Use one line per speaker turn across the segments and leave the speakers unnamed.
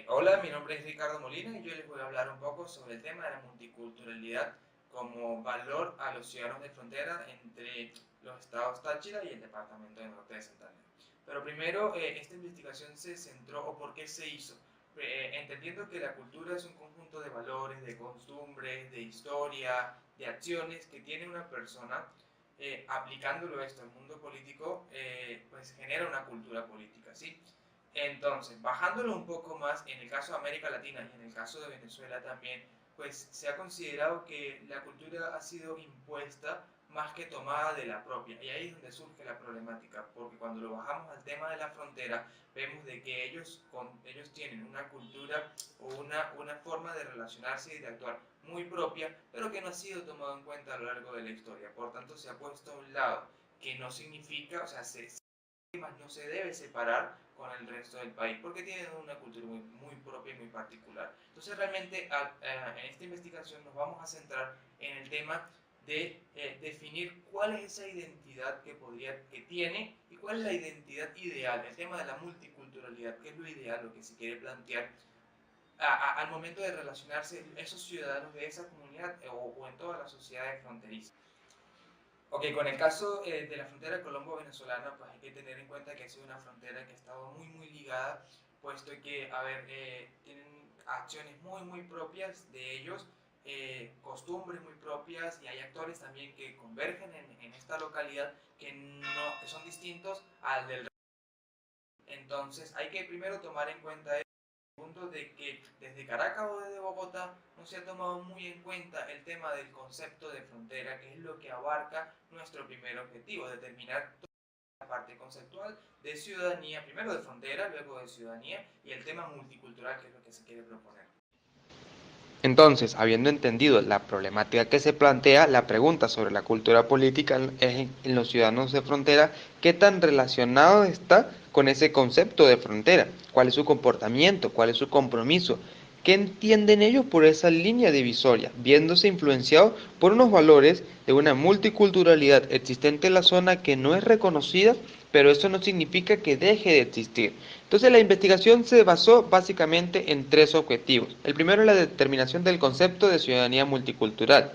Hola, mi nombre es Ricardo Molina y yo les voy a hablar un poco sobre el tema de la multiculturalidad como valor a los ciudadanos de frontera entre los estados Táchira y el departamento de Norte de Santander. Pero primero, esta investigación se centró o por qué se hizo. Entendiendo que la cultura es un conjunto de valores, de costumbres, de historia, de acciones que tiene una persona, aplicándolo esto al mundo político, pues genera una cultura política, ¿sí? Entonces, bajándolo un poco más, en el caso de América Latina y en el caso de Venezuela también, pues se ha considerado que la cultura ha sido impuesta más que tomada de la propia. Y ahí es donde surge la problemática, porque cuando lo bajamos al tema de la frontera, vemos de que ellos tienen una cultura o una forma de relacionarse y de actuar muy propia, pero que no ha sido tomado en cuenta a lo largo de la historia. Por tanto, se ha puesto a un lado, que no significa, o sea, no se debe separar con el resto del país porque tienen una cultura muy propia y muy particular. Entonces realmente en esta investigación nos vamos a centrar en el tema de definir cuál es esa identidad que tiene y cuál es la identidad ideal, el tema de la multiculturalidad, que es lo ideal, lo que se quiere plantear al momento de relacionarse esos ciudadanos de esa comunidad o en toda la sociedad fronteriza. Ok, con el caso de la frontera colombo-venezolana, pues hay que tener en cuenta que ha sido una frontera que ha estado muy ligada, puesto que, a ver, tienen acciones muy propias de ellos, costumbres muy propias, y hay actores también que convergen en esta localidad que son distintos al del resto. Entonces hay que primero tomar en cuenta punto de que desde Caracas o desde Bogotá no se ha tomado muy en cuenta el tema del concepto de frontera, que es lo que abarca nuestro primer objetivo, determinar toda la parte conceptual de ciudadanía, primero de frontera, luego de ciudadanía, y el tema multicultural, que es lo que se quiere proponer.
Entonces, habiendo entendido la problemática que se plantea, la pregunta sobre la cultura política en los ciudadanos de frontera, ¿qué tan relacionado está con ese concepto de frontera? ¿Cuál es su comportamiento? ¿Cuál es su compromiso? ¿Qué entienden ellos por esa línea divisoria, viéndose influenciados por unos valores de una multiculturalidad existente en la zona que no es reconocida, pero eso no significa que deje de existir? Entonces la investigación se basó básicamente en tres objetivos. El primero es la determinación del concepto de ciudadanía multicultural.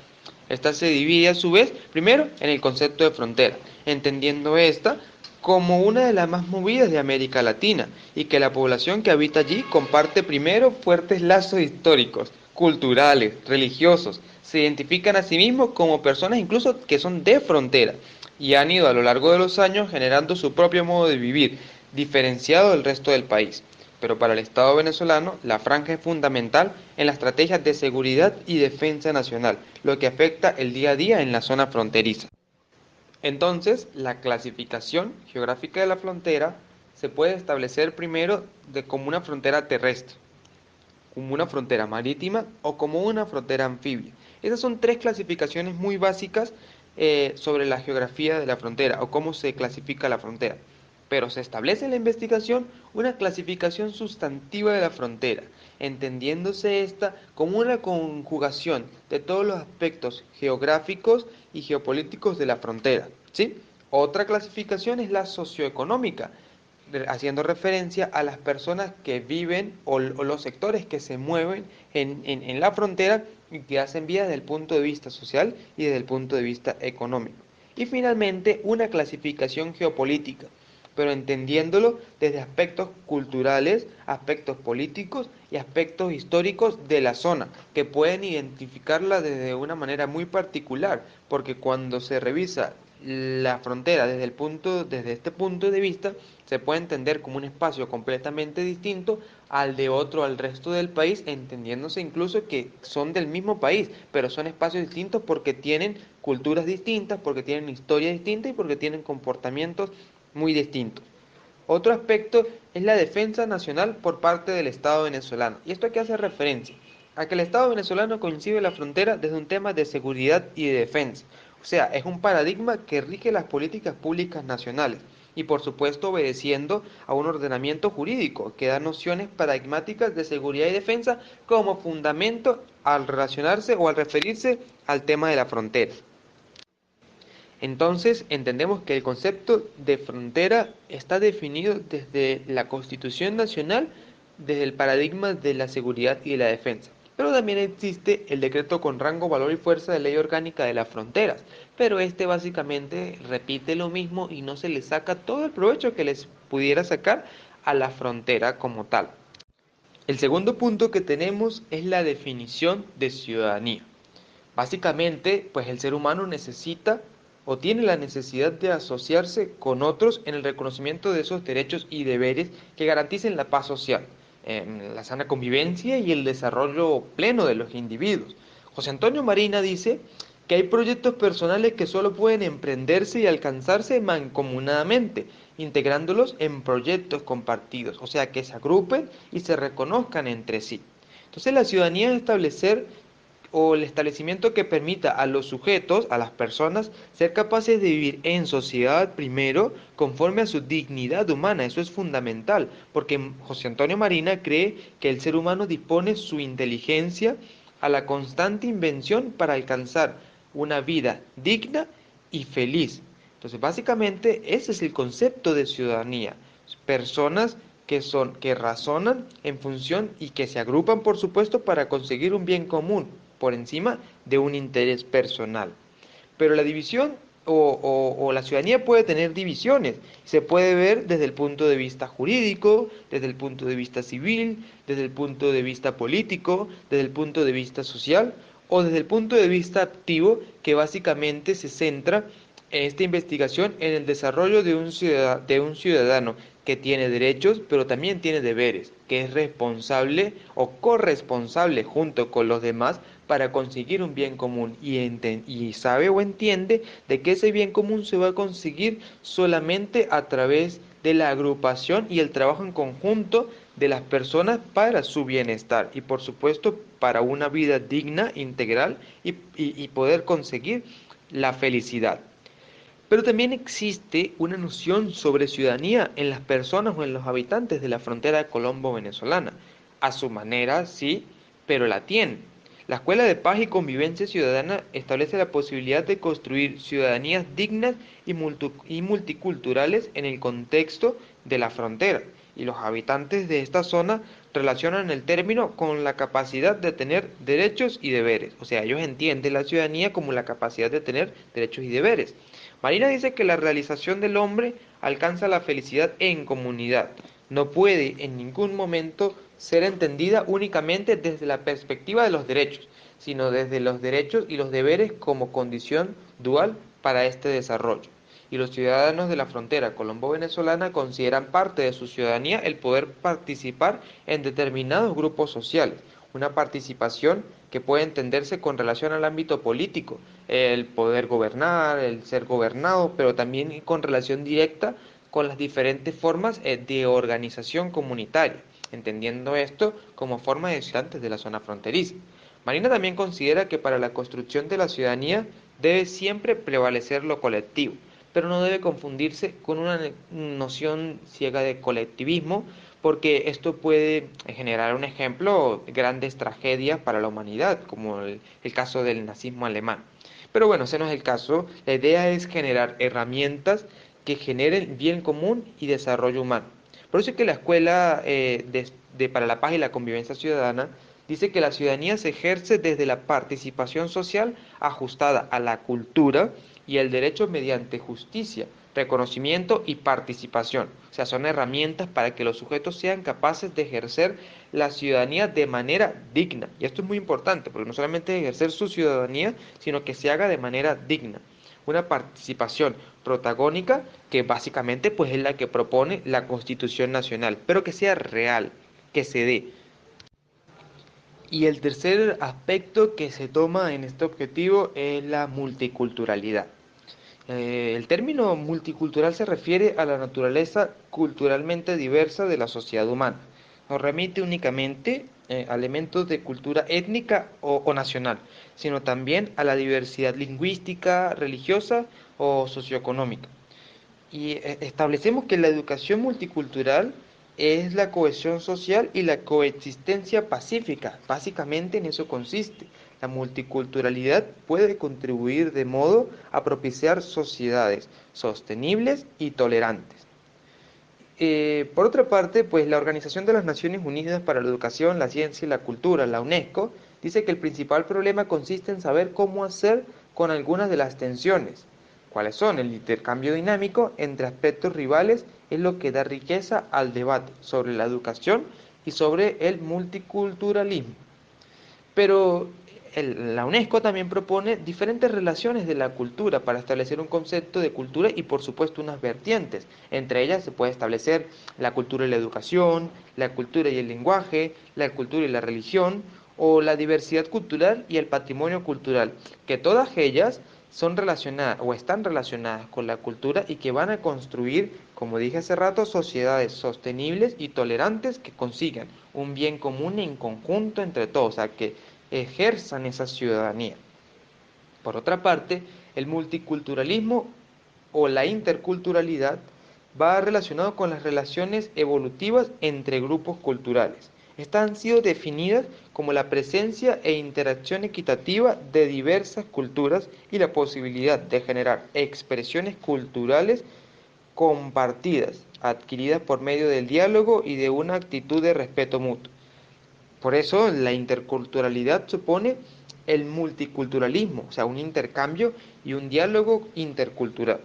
Esta se divide a su vez, primero, en el concepto de frontera, entendiendo esta como una de las más movidas de América Latina y que la población que habita allí comparte primero fuertes lazos históricos, culturales, religiosos, se identifican a sí mismos como personas incluso que son de frontera y han ido a lo largo de los años generando su propio modo de vivir, diferenciado del resto del país. Pero para el Estado venezolano, la franja es fundamental en las estrategias de seguridad y defensa nacional, lo que afecta el día a día en la zona fronteriza. Entonces, la clasificación geográfica de la frontera se puede establecer primero como una frontera terrestre, como una frontera marítima o como una frontera anfibia. Esas son tres clasificaciones muy básicas sobre la geografía de la frontera o cómo se clasifica la frontera. Pero se establece en la investigación una clasificación sustantiva de la frontera, entendiéndose esta como una conjugación de todos los aspectos geográficos y geopolíticos de la frontera, ¿sí? Otra clasificación es la socioeconómica, haciendo referencia a las personas que viven o los sectores que se mueven en la frontera y que hacen vida desde el punto de vista social y desde el punto de vista económico. Y finalmente, una clasificación geopolítica, pero entendiéndolo desde aspectos culturales, aspectos políticos y aspectos históricos de la zona, que pueden identificarla desde una manera muy particular, porque cuando se revisa la frontera desde este punto de vista, se puede entender como un espacio completamente distinto al de otro, al resto del país, entendiéndose incluso que son del mismo país, pero son espacios distintos porque tienen culturas distintas, porque tienen historia distinta y porque tienen comportamientos muy distintos. Otro aspecto es la defensa nacional por parte del Estado venezolano. ¿Y esto a qué hace referencia? A que el Estado venezolano concibe la frontera desde un tema de seguridad y de defensa. O sea, es un paradigma que rige las políticas públicas nacionales y por supuesto obedeciendo a un ordenamiento jurídico que da nociones paradigmáticas de seguridad y defensa como fundamento al relacionarse o al referirse al tema de la frontera. Entonces, entendemos que el concepto de frontera está definido desde la Constitución Nacional desde el paradigma de la seguridad y de la defensa. Pero también existe el decreto con rango, valor y fuerza de ley orgánica de las fronteras, pero este básicamente repite lo mismo y no se le saca todo el provecho que les pudiera sacar a la frontera como tal. El segundo punto que tenemos es la definición de ciudadanía. Básicamente, pues el ser humano necesita o tiene la necesidad de asociarse con otros en el reconocimiento de esos derechos y deberes que garanticen la paz social, la sana convivencia y el desarrollo pleno de los individuos. José Antonio Marina dice que hay proyectos personales que solo pueden emprenderse y alcanzarse mancomunadamente, integrándolos en proyectos compartidos, o sea, que se agrupen y se reconozcan entre sí. Entonces, la ciudadanía es establecer o el establecimiento que permita a los sujetos, a las personas, ser capaces de vivir en sociedad primero, conforme a su dignidad humana. Eso es fundamental, porque José Antonio Marina cree que el ser humano dispone su inteligencia a la constante invención para alcanzar una vida digna y feliz. Entonces, básicamente, ese es el concepto de ciudadanía. Personas que razonan en función y que se agrupan, por supuesto, para conseguir un bien común por encima de un interés personal. Pero la división o la ciudadanía puede tener divisiones. Se puede ver desde el punto de vista jurídico, desde el punto de vista civil, desde el punto de vista político, desde el punto de vista social o desde el punto de vista activo, que básicamente se centra en esta investigación en el desarrollo de un ciudadano que tiene derechos, pero también tiene deberes, que es responsable o corresponsable junto con los demás para conseguir un bien común y sabe o entiende de que ese bien común se va a conseguir solamente a través de la agrupación y el trabajo en conjunto de las personas para su bienestar y por supuesto para una vida digna, integral y poder conseguir la felicidad. Pero también existe una noción sobre ciudadanía en las personas o en los habitantes de la frontera colombo-venezolana. A su manera, sí, pero la tienen. La Escuela de Paz y Convivencia Ciudadana establece la posibilidad de construir ciudadanías dignas y multiculturales en el contexto de la frontera. Y los habitantes de esta zona relacionan el término con la capacidad de tener derechos y deberes. O sea, ellos entienden la ciudadanía como la capacidad de tener derechos y deberes. Marina dice que la realización del hombre alcanza la felicidad en comunidad. No puede en ningún momento ser entendida únicamente desde la perspectiva de los derechos, sino desde los derechos y los deberes como condición dual para este desarrollo. Y los ciudadanos de la frontera colombo-venezolana consideran parte de su ciudadanía el poder participar en determinados grupos sociales, una participación que puede entenderse con relación al ámbito político, el poder gobernar, el ser gobernado, pero también con relación directa con las diferentes formas de organización comunitaria, entendiendo esto como forma de habitantes de la zona fronteriza. Marina también considera que para la construcción de la ciudadanía debe siempre prevalecer lo colectivo, pero no debe confundirse con una noción ciega de colectivismo, porque esto puede generar un ejemplo, grandes tragedias para la humanidad, como el caso del nazismo alemán. Pero bueno, ese no es el caso. La idea es generar herramientas que generen bien común y desarrollo humano. Por eso es que la Escuela para la Paz y la Convivencia Ciudadana dice que la ciudadanía se ejerce desde la participación social ajustada a la cultura y el derecho mediante justicia, reconocimiento y participación. O sea, son herramientas para que los sujetos sean capaces de ejercer la ciudadanía de manera digna. Y esto es muy importante, porque no solamente ejercer su ciudadanía, sino que se haga de manera digna. Una participación protagónica que básicamente pues es la que propone la Constitución Nacional, pero que sea real, que se dé. Y el tercer aspecto que se toma en este objetivo es la multiculturalidad. El término multicultural se refiere a la naturaleza culturalmente diversa de la sociedad humana. No remite únicamente a elementos de cultura étnica o nacional, sino también a la diversidad lingüística, religiosa o socioeconómica. Y establecemos que la educación multicultural es la cohesión social y la coexistencia pacífica. Básicamente en eso consiste. La multiculturalidad puede contribuir de modo a propiciar sociedades sostenibles y tolerantes. Por otra parte, pues la Organización de las Naciones Unidas para la Educación, la Ciencia y la Cultura, la UNESCO, dice que el principal problema consiste en saber cómo hacer con algunas de las tensiones. ¿Cuáles son? El intercambio dinámico entre aspectos rivales es lo que da riqueza al debate sobre la educación y sobre el multiculturalismo. Pero la UNESCO también propone diferentes relaciones de la cultura para establecer un concepto de cultura y por supuesto unas vertientes. Entre ellas se puede establecer la cultura y la educación, la cultura y el lenguaje, la cultura y la religión, o la diversidad cultural y el patrimonio cultural, que todas ellas son relacionadas o están relacionadas con la cultura y que van a construir, como dije hace rato, sociedades sostenibles y tolerantes que consigan un bien común en conjunto entre todos, o sea, que ejerzan esa ciudadanía. Por otra parte, el multiculturalismo o la interculturalidad va relacionado con las relaciones evolutivas entre grupos culturales. Estas han sido definidas como la presencia e interacción equitativa de diversas culturas y la posibilidad de generar expresiones culturales compartidas, adquiridas por medio del diálogo y de una actitud de respeto mutuo. Por eso la interculturalidad supone el multiculturalismo, o sea, un intercambio y un diálogo intercultural.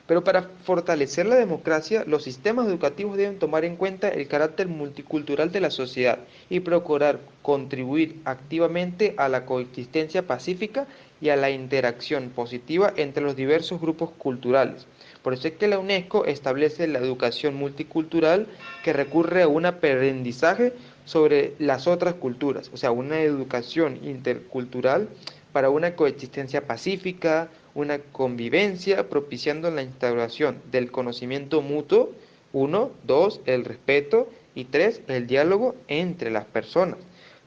Pero para fortalecer la democracia, los sistemas educativos deben tomar en cuenta el carácter multicultural de la sociedad y procurar contribuir activamente a la coexistencia pacífica y a la interacción positiva entre los diversos grupos culturales. Por eso es que la UNESCO establece la educación multicultural que recurre a un aprendizaje sobre las otras culturas, o sea, una educación intercultural para una coexistencia pacífica, una convivencia, propiciando la instauración del conocimiento mutuo, uno, dos, el respeto y tres, el diálogo entre las personas.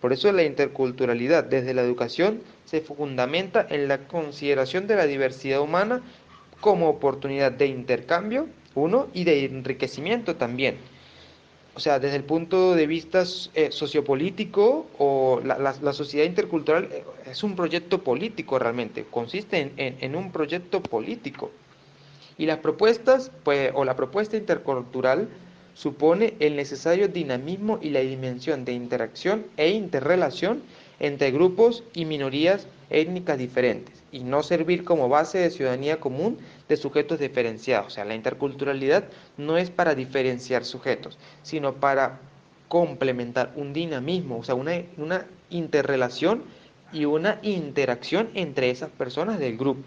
Por eso la interculturalidad desde la educación se fundamenta en la consideración de la diversidad humana como oportunidad de intercambio, uno, y de enriquecimiento también. O sea, desde el punto de vista sociopolítico, o la sociedad intercultural es un proyecto político realmente, consiste en un proyecto político. Y las propuestas, pues, o la propuesta intercultural supone el necesario dinamismo y la dimensión de interacción e interrelación entre grupos y minorías étnicas diferentes, y no servir como base de ciudadanía común de sujetos diferenciados. O sea, la interculturalidad no es para diferenciar sujetos, sino para complementar un dinamismo, o sea, una interrelación y una interacción entre esas personas del grupo.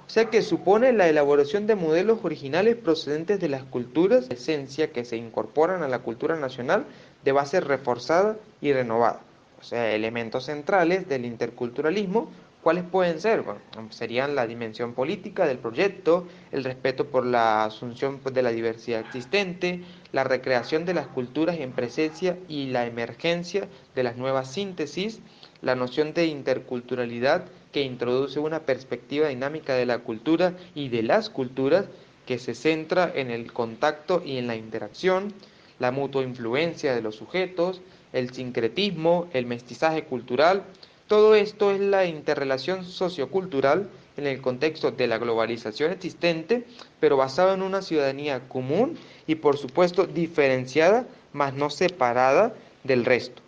O sea que supone la elaboración de modelos originales procedentes de las culturas, esencia que se incorporan a la cultura nacional de base reforzada y renovada. O sea, elementos centrales del interculturalismo, ¿cuáles pueden ser? Bueno, serían la dimensión política del proyecto, el respeto por la asunción de la diversidad existente, la recreación de las culturas en presencia y la emergencia de las nuevas síntesis, la noción de interculturalidad que introduce una perspectiva dinámica de la cultura y de las culturas que se centra en el contacto y en la interacción, la mutua influencia de los sujetos, el sincretismo, el mestizaje cultural. Todo esto es la interrelación sociocultural en el contexto de la globalización existente, pero basado en una ciudadanía común y por supuesto diferenciada, mas no separada del resto.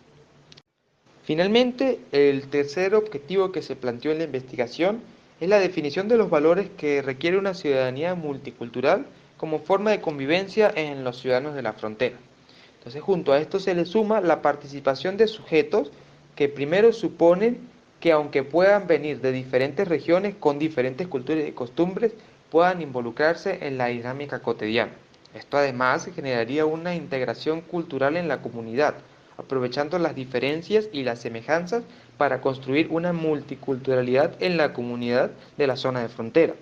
Finalmente, el tercer objetivo que se planteó en la investigación es la definición de los valores que requiere una ciudadanía multicultural como forma de convivencia en los ciudadanos de la frontera. Entonces, junto a esto se le suma la participación de sujetos que primero suponen que aunque puedan venir de diferentes regiones con diferentes culturas y costumbres, puedan involucrarse en la dinámica cotidiana. Esto además generaría una integración cultural en la comunidad, aprovechando las diferencias y las semejanzas para construir una multiculturalidad en la comunidad de la zona de frontera.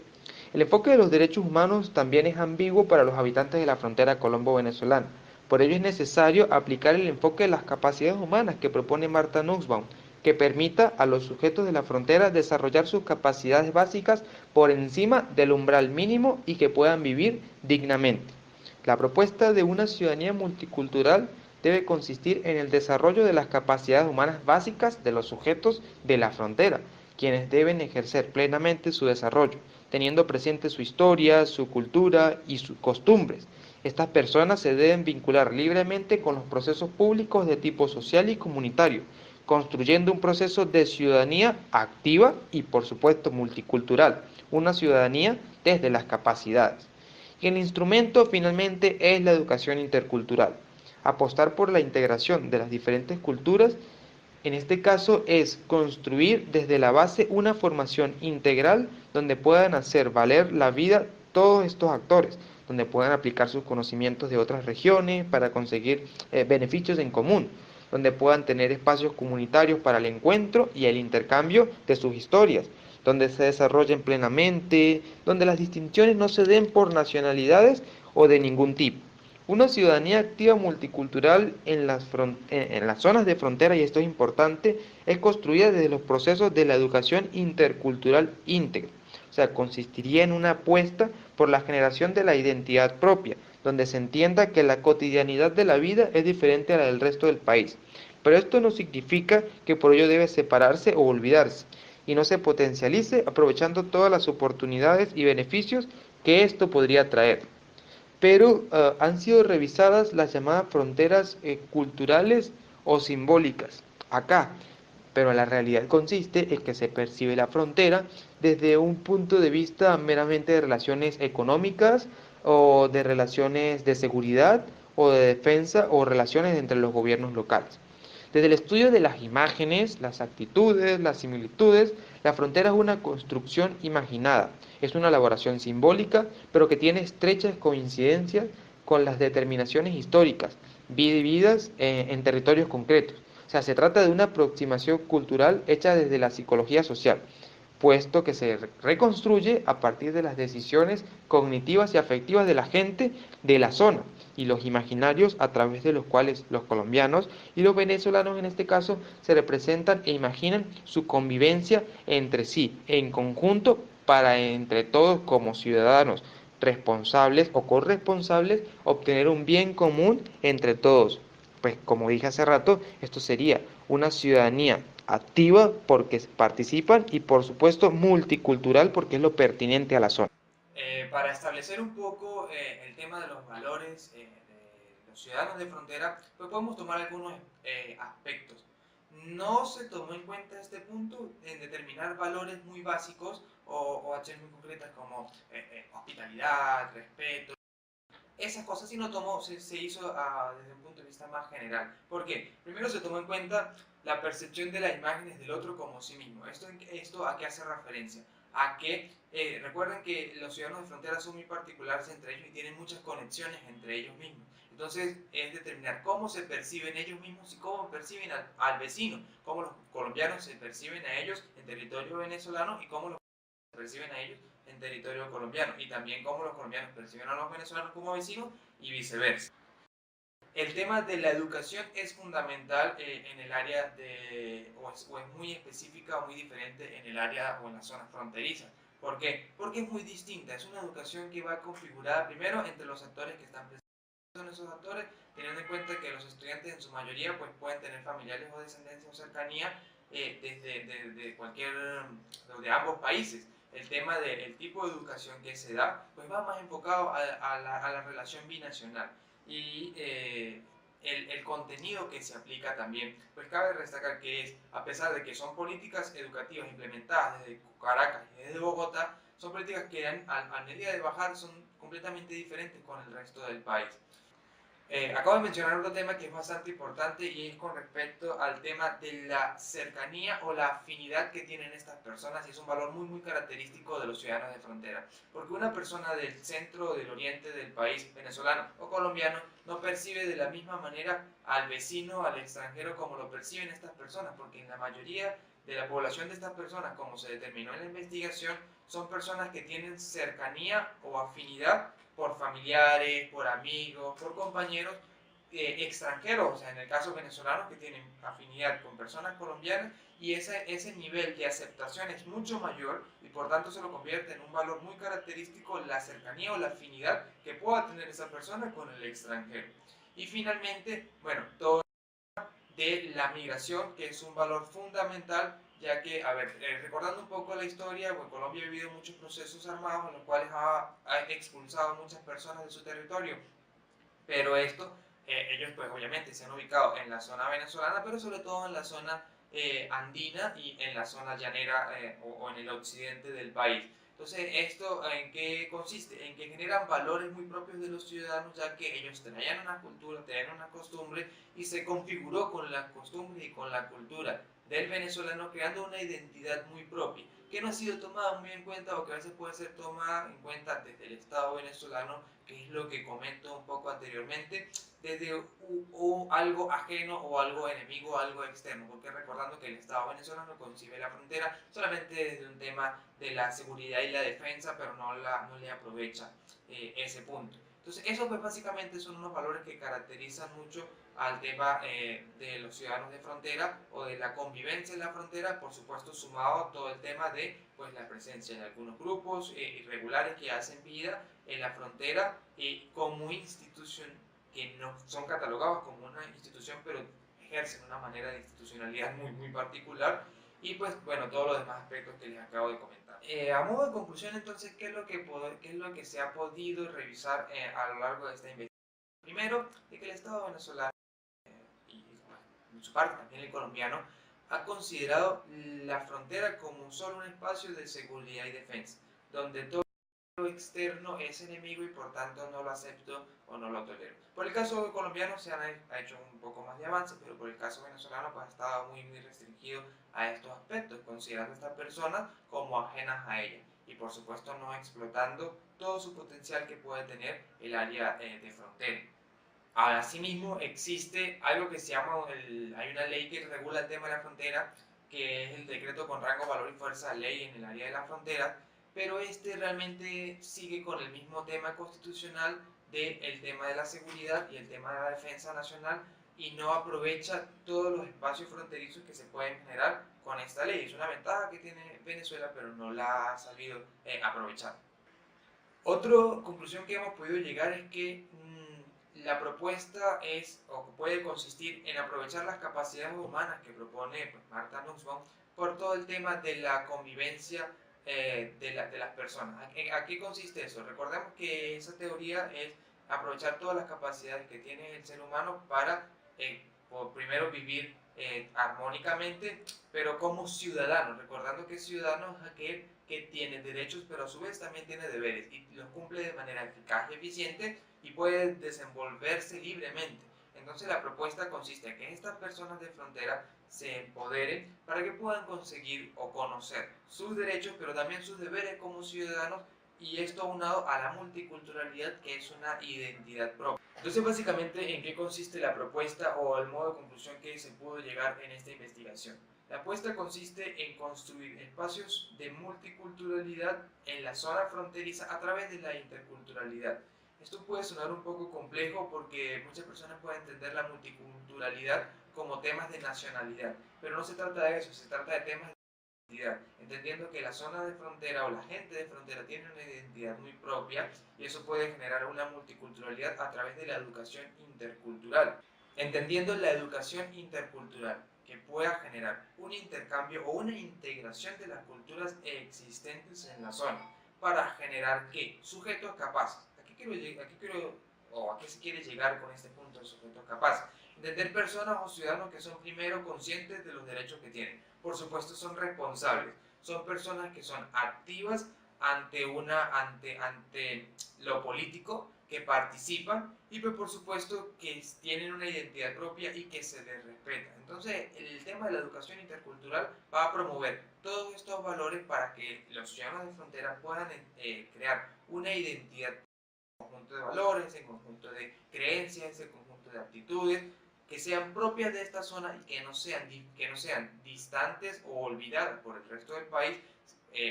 El enfoque de los derechos humanos también es ambiguo para los habitantes de la frontera colombo-venezolana. Por ello es necesario aplicar el enfoque de las capacidades humanas que propone Martha Nussbaum, que permita a los sujetos de la frontera desarrollar sus capacidades básicas por encima del umbral mínimo y que puedan vivir dignamente. La propuesta de una ciudadanía multicultural debe consistir en el desarrollo de las capacidades humanas básicas de los sujetos de la frontera, quienes deben ejercer plenamente su desarrollo, teniendo presente su historia, su cultura y sus costumbres, Estas personas se deben vincular libremente con los procesos públicos de tipo social y comunitario, construyendo un proceso de ciudadanía activa y, por supuesto, multicultural, una ciudadanía desde las capacidades. Y el instrumento finalmente es la educación intercultural. Apostar por la integración de las diferentes culturas, en este caso, es construir desde la base una formación integral donde puedan hacer valer la vida todos estos actores, donde puedan aplicar sus conocimientos de otras regiones para conseguir beneficios en común, donde puedan tener espacios comunitarios para el encuentro y el intercambio de sus historias, donde se desarrollen plenamente, donde las distinciones no se den por nacionalidades o de ningún tipo. Una ciudadanía activa multicultural en las zonas de frontera, y esto es importante, es construida desde los procesos de la educación intercultural íntegra. O sea, consistiría en una apuesta por la generación de la identidad propia, donde se entienda que la cotidianidad de la vida es diferente a la del resto del país. Pero esto no significa que por ello debe separarse o olvidarse, y no se potencialice aprovechando todas las oportunidades y beneficios que esto podría traer. Pero han sido revisadas las llamadas fronteras culturales o simbólicas acá, pero la realidad consiste en que se percibe la frontera desde un punto de vista meramente de relaciones económicas o de relaciones de seguridad o de defensa o relaciones entre los gobiernos locales. Desde el estudio de las imágenes, las actitudes, las similitudes, la frontera es una construcción imaginada, es una elaboración simbólica, pero que tiene estrechas coincidencias con las determinaciones históricas, vividas en territorios concretos. O sea, se trata de una aproximación cultural hecha desde la psicología social, puesto que se reconstruye a partir de las decisiones cognitivas y afectivas de la gente de la zona y los imaginarios a través de los cuales los colombianos y los venezolanos en este caso se representan e imaginan su convivencia entre sí, en conjunto, para entre todos como ciudadanos responsables o corresponsables obtener un bien común entre todos. Pues como dije hace rato, esto sería una ciudadanía activa porque participan y por supuesto multicultural porque es lo pertinente a la zona.
Para establecer un poco el tema de los valores de los ciudadanos de frontera, pues podemos tomar algunos aspectos. No se tomó en cuenta este punto en determinar valores muy básicos o acciones muy concretas como hospitalidad, respeto. Esas cosas sí no tomó, se hizo desde un punto de vista más general. ¿Por qué? Primero se tomó en cuenta la percepción de las imágenes del otro como sí mismo. ¿Esto a qué hace referencia? A que recuerden que los ciudadanos de frontera son muy particulares entre ellos y tienen muchas conexiones entre ellos mismos. Entonces es determinar cómo se perciben ellos mismos y cómo perciben al vecino, cómo los colombianos se perciben a ellos en territorio venezolano y cómo los se perciben a ellos en territorio colombiano, y también cómo los colombianos perciben a los venezolanos como vecinos y viceversa. El tema de la educación es fundamental en el área o es muy específica o muy diferente en el área o en las zonas fronterizas. ¿Por qué? Porque es muy distinta. Es una educación que va configurada primero entre los actores que están presentes. Son esos actores, teniendo en cuenta que los estudiantes en su mayoría pues, pueden tener familiares o descendencia o cercanía desde cualquier, de ambos países. El tema del tipo de educación que se da pues va más enfocado a la relación binacional y el contenido que se aplica también, pues cabe destacar que es, a pesar de que son políticas educativas implementadas desde Caracas y desde Bogotá, son políticas que a medida de bajar son completamente diferentes con el resto del país. Acabo de mencionar otro tema que es bastante importante y es con respecto al tema de la cercanía o la afinidad que tienen estas personas, y es un valor muy muy característico de los ciudadanos de frontera, porque una persona del centro o del oriente del país venezolano o colombiano no percibe de la misma manera al vecino, al extranjero como lo perciben estas personas, porque en la mayoría de la población de estas personas, como se determinó en la investigación, son personas que tienen cercanía o afinidad por familiares, por amigos, por compañeros extranjeros, o sea, en el caso venezolano, que tienen afinidad con personas colombianas, y ese nivel de aceptación es mucho mayor y por tanto se lo convierte en un valor muy característico la cercanía o la afinidad que pueda tener esa persona con el extranjero. Y finalmente, bueno, todo de la migración, que es un valor fundamental, ya que, a ver, recordando un poco la historia, pues Colombia ha vivido muchos procesos armados en los cuales ha expulsado a muchas personas de su territorio, Pero ellos pues obviamente se han ubicado en la zona venezolana, pero sobre todo en la zona andina y en la zona llanera o en el occidente del país. Entonces, ¿esto en qué consiste? En que generan valores muy propios de los ciudadanos, ya que ellos traían una cultura, traían una costumbre y se configuró con las costumbres y con la cultura del venezolano, creando una identidad muy propia, que no ha sido tomada muy en cuenta o que a veces puede ser tomada en cuenta desde el Estado venezolano, que es lo que comento un poco anteriormente, desde algo ajeno o algo enemigo, algo externo, porque recordando que el Estado venezolano concibe la frontera solamente desde un tema de la seguridad y la defensa, pero no le aprovecha ese punto. Entonces, eso pues básicamente son unos valores que caracterizan mucho al tema de los ciudadanos de frontera o de la convivencia en la frontera, por supuesto sumado a todo el tema de pues, la presencia de algunos grupos irregulares que hacen vida en la frontera y como institución que no son catalogados como una institución, pero ejercen una manera de institucionalidad muy particular y pues bueno, todos los demás aspectos que les acabo de comentar. A modo de conclusión entonces, ¿qué es lo que se ha podido revisar a lo largo de esta investigación? Primero, de que el Estado venezolano y bueno, en su parte también el colombiano ha considerado la frontera como solo un espacio de seguridad y defensa, donde todo externo es enemigo y por tanto no lo acepto o no lo tolero. Por el caso colombiano se ha hecho un poco más de avance, pero por el caso venezolano pues ha estado muy restringido a estos aspectos, considerando a estas personas como ajenas a ella y por supuesto no explotando todo su potencial que puede tener el área de frontera. Asimismo existe algo que se llama, hay una ley que regula el tema de la frontera, que es el decreto con rango, valor y fuerza de ley en el área de la frontera, pero este realmente sigue con el mismo tema constitucional del tema de la seguridad y el tema de la defensa nacional y no aprovecha todos los espacios fronterizos que se pueden generar con esta ley. Es una ventaja que tiene Venezuela, pero no la ha sabido aprovechar. Otra conclusión que hemos podido llegar es que la propuesta es o puede consistir en aprovechar las capacidades humanas que propone pues, Martha Nussbaum por todo el tema de la convivencia de las personas. ¿A qué consiste eso? Recordemos que esa teoría es aprovechar todas las capacidades que tiene el ser humano para primero vivir armónicamente, pero como ciudadano, recordando que ciudadano es aquel que tiene derechos, pero a su vez también tiene deberes y los cumple de manera eficaz y eficiente y puede desenvolverse libremente. Entonces la propuesta consiste en que estas personas de frontera se empoderen para que puedan conseguir o conocer sus derechos, pero también sus deberes como ciudadanos y esto aunado a la multiculturalidad que es una identidad propia. Entonces básicamente en qué consiste la propuesta o el modo de conclusión que se pudo llegar en esta investigación. La apuesta consiste en construir espacios de multiculturalidad en la zona fronteriza a través de la interculturalidad. Esto puede sonar un poco complejo porque muchas personas pueden entender la multiculturalidad como temas de nacionalidad, pero no se trata de eso, se trata de temas de identidad, entendiendo que la zona de frontera o la gente de frontera tiene una identidad muy propia y eso puede generar una multiculturalidad a través de la educación intercultural. Entendiendo la educación intercultural que pueda generar un intercambio o una integración de las culturas existentes en la zona para generar ¿qué? Sujetos capaces. ¿A qué se quiere llegar con este punto de sujetos capaces? Entender personas o ciudadanos que son primero conscientes de los derechos que tienen. Por supuesto son responsables, son personas que son activas ante lo político, que participan y pues por supuesto que tienen una identidad propia y que se les respeta. Entonces el tema de la educación intercultural va a promover todos estos valores para que los ciudadanos de frontera puedan crear una identidad, un conjunto de valores, un conjunto de creencias, un conjunto de actitudes que sean propias de esta zona y que no sean distantes o olvidadas por el resto del país,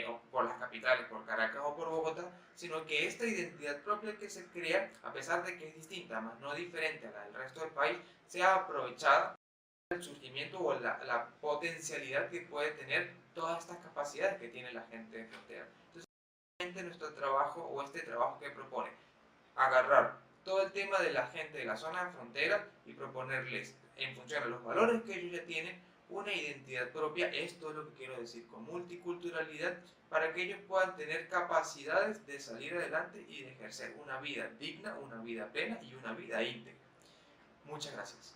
o por las capitales, por Caracas o por Bogotá, sino que esta identidad propia que se crea, a pesar de que es distinta, más no diferente a la del resto del país, sea aprovechada el surgimiento o la potencialidad que puede tener todas estas capacidades que tiene la gente de frontera. Entonces, nuestro trabajo o este trabajo que propone, agarrar todo el tema de la gente de la zona de frontera y proponerles, en función de los valores que ellos ya tienen, una identidad propia. Esto es lo que quiero decir con multiculturalidad, para que ellos puedan tener capacidades de salir adelante y de ejercer una vida digna, una vida plena y una vida íntegra. Muchas gracias.